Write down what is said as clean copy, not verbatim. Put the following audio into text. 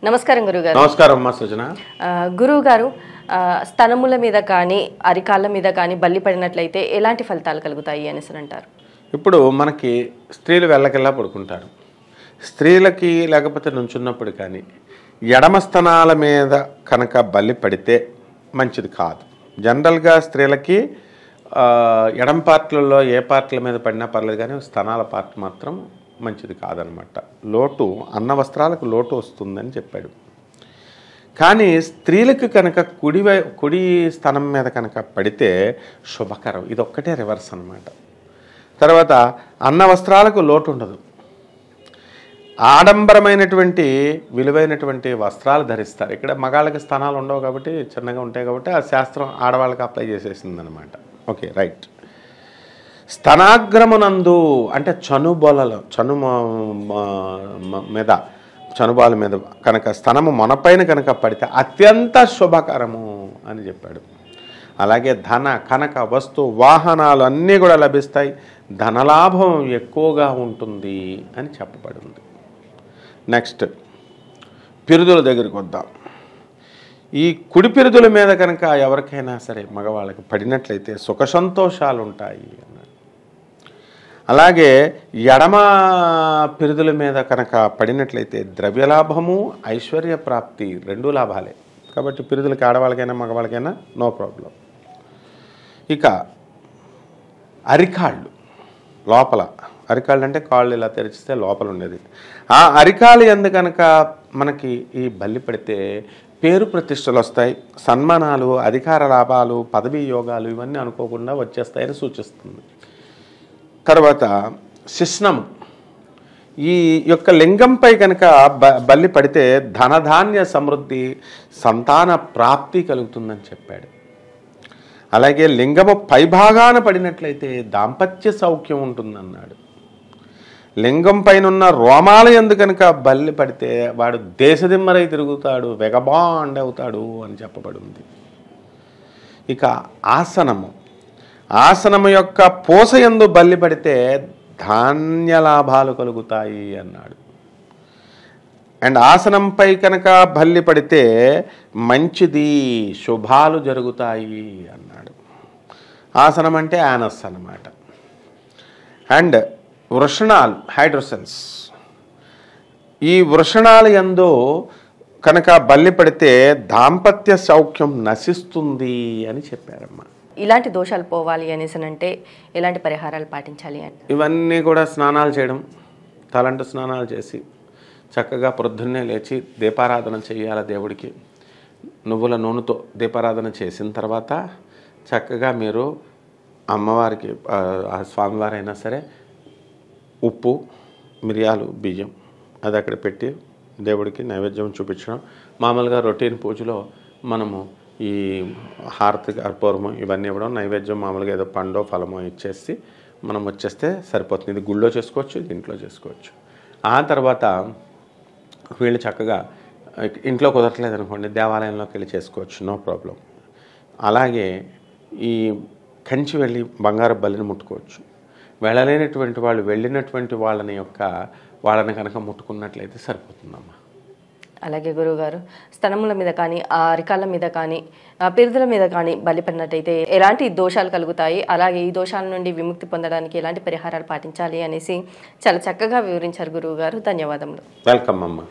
నమస్కారం గురుగారు. నమస్కారం అమ్మా సృజన. గురువుగారు, స్తనముల మీద కానీ అరికాళ్ళ మీద కానీ బల్లి పడినట్లయితే ఎలాంటి ఫలితాలు కలుగుతాయి అనేసి అంటారు? ఇప్పుడు మనకి స్త్రీలు వెళ్ళకెళ్ళా పడుకుంటారు. స్త్రీలకి లేకపోతే నుంచున్నప్పుడు కానీ ఎడమ స్తనాల మీద కనుక బల్లి పడితే మంచిది కాదు. జనరల్గా స్త్రీలకి ఎడమ పార్ట్లలో ఏ పార్ట్ల మీద పడినా పర్లేదు, కానీ స్తనాల పార్ట్ మాత్రం మంచిది కాదనమాట. లోటు అన్న వస్త్రాలకు లోటు వస్తుందని చెప్పాడు. కానీ స్త్రీలకు కనుక కుడి స్థనం మీద కనుక పడితే శుభకరం. ఇదొక్కటే రివర్స్ అనమాట. తర్వాత అన్న వస్త్రాలకు లోటు ఉండదు. ఆడంబరమైనటువంటి విలువైనటువంటి వస్త్రాలు ధరిస్తారు. ఇక్కడ మగాళ్ళకి స్థనాలు ఉండవు కాబట్టి, చిన్నగా ఉంటాయి కాబట్టి ఆ శాస్త్రం ఆడవాళ్ళకి అప్లై చేసేసిందనమాట. Okay, right. స్తనాగ్రమునందు అంటే చనుబాల మీద కనుక స్తనము మొనపైన కనుక పడితే అత్యంత శుభకరము అని చెప్పాడు. అలాగే ధన కనక వస్తు వాహనాలు అన్నీ కూడా లభిస్తాయి, ధనలాభం ఎక్కువగా ఉంటుంది అని చెప్పబడింది. నెక్స్ట్ పిరుదుల దగ్గరికి వద్దాం. ఈ కుడి పిరుదుల మీద కనుక ఎవరికైనా సరే మగవాళ్ళకి పడినట్లయితే సుఖ సంతోషాలు ఉంటాయి అన్నాడు. అలాగే ఎడమ పిరుదుల మీద కనుక పడినట్లయితే ద్రవ్యలాభము ఐశ్వర్య ప్రాప్తి రెండు లాభాలే. కాబట్టి పిరుదులకి ఆడవాళ్ళకైనా మగవాళ్ళకైనా నో ప్రాబ్లం. ఇక అరికాళ్ళు లోపల, అరికాళ్ళు అంటే కాళ్ళు ఇలా తెరిచితే లోపల ఉండేది. ఆ అరికాలు ఎందు కనుక మనకి ఈ బల్లి పడితే పేరు ప్రతిష్టలు వస్తాయి, సన్మానాలు, అధికార లాభాలు, పదవీ యోగాలు ఇవన్నీ అనుకోకుండా వచ్చేస్తాయని సూచిస్తుంది. తర్వాత శిశ్నము, ఈ యొక్క లింగంపై కనుక బల్లి పడితే ధనధాన్య సమృద్ధి, సంతాన ప్రాప్తి కలుగుతుందని చెప్పాడు. అలాగే లింగము పైభాగాన పడినట్లయితే దాంపత్య సౌఖ్యం ఉంటుందన్నాడు. లింగం పైన రోమాల యందు కనుక బల్లి పడితే వాడు దేశదిమ్మరై తిరుగుతాడు, వెగబాండ్ అవుతాడు అని చెప్పబడింది. ఇక ఆసనము, ఆసనము యొక్క పూసయందు బల్లి పడితే ధాన్య లాభాలు కలుగుతాయి అన్నాడు. అండ్ ఆసనంపై కనుక బల్లి పడితే మంచిది, శుభాలు జరుగుతాయి అన్నాడు. ఆసనం అంటే యానస్ అన్నమాట. అండ్ వృషణాలు హైడ్రోసెన్స్, ఈ వృషణాల యందు కనుక బల్లి పడితే దాంపత్య సౌఖ్యం నశిస్తుంది అని చెప్పారమ్మా. ఇలాంటి దోషాలు పోవాలి అనేసి అంటే ఎలాంటి పరిహారాలు పాటించాలి అంటే ఇవన్నీ కూడా స్నానాలు చేయడం, తలంటు స్నానాలు చేసి చక్కగా ప్రొద్దున్నే లేచి దీపారాధన చేయాలి దేవుడికి. నువ్వుల నూనెతో దీపారాధన చేసిన తర్వాత చక్కగా మీరు అమ్మవారికి, స్వామివారైనా సరే ఉప్పు, మిరియాలు, బియ్యం అది అక్కడ పెట్టి దేవుడికి నైవేద్యం చూపించడం. మామూలుగా రొటీన్ పూజలో మనము ఈ హారతి కర్పూరము ఇవన్నీ ఇవ్వడం, నైవేద్యం మామూలుగా ఏదో పండో ఫలమో ఇచ్చేసి మనం వచ్చేస్తే సరిపోతుంది. ఇది గుళ్ళో చేసుకోవచ్చు, ఇది ఇంట్లో చేసుకోవచ్చు. ఆ తర్వాత వీళ్ళు చక్కగా ఇంట్లో కుదరట్లేదు అనుకోండి, దేవాలయంలోకి వెళ్ళి చేసుకోవచ్చు, నో ప్రాబ్లం. అలాగే ఈ కంచి వెళ్ళి బంగారు బల్లిని ముట్టుకోవచ్చు. వెళ్ళలేనటువంటి వాళ్ళు వెళ్ళినటువంటి వాళ్ళని కనుక ముట్టుకున్నట్లయితే సరిపోతుందమ్మా. అలాగే గురువుగారు, స్తనముల మీద కానీ అరికాళ్ళ మీద కానీ పిరుదుల మీద కానీ బలి పడినట్టయితే ఎలాంటి దోషాలు కలుగుతాయి, అలాగే ఈ దోషాల నుండి విముక్తి పొందడానికి ఎలాంటి పరిహారాలు పాటించాలి అనేసి చాలా చక్కగా వివరించారు గురువుగారు. ధన్యవాదములు. వెల్కమ్ అమ్మా.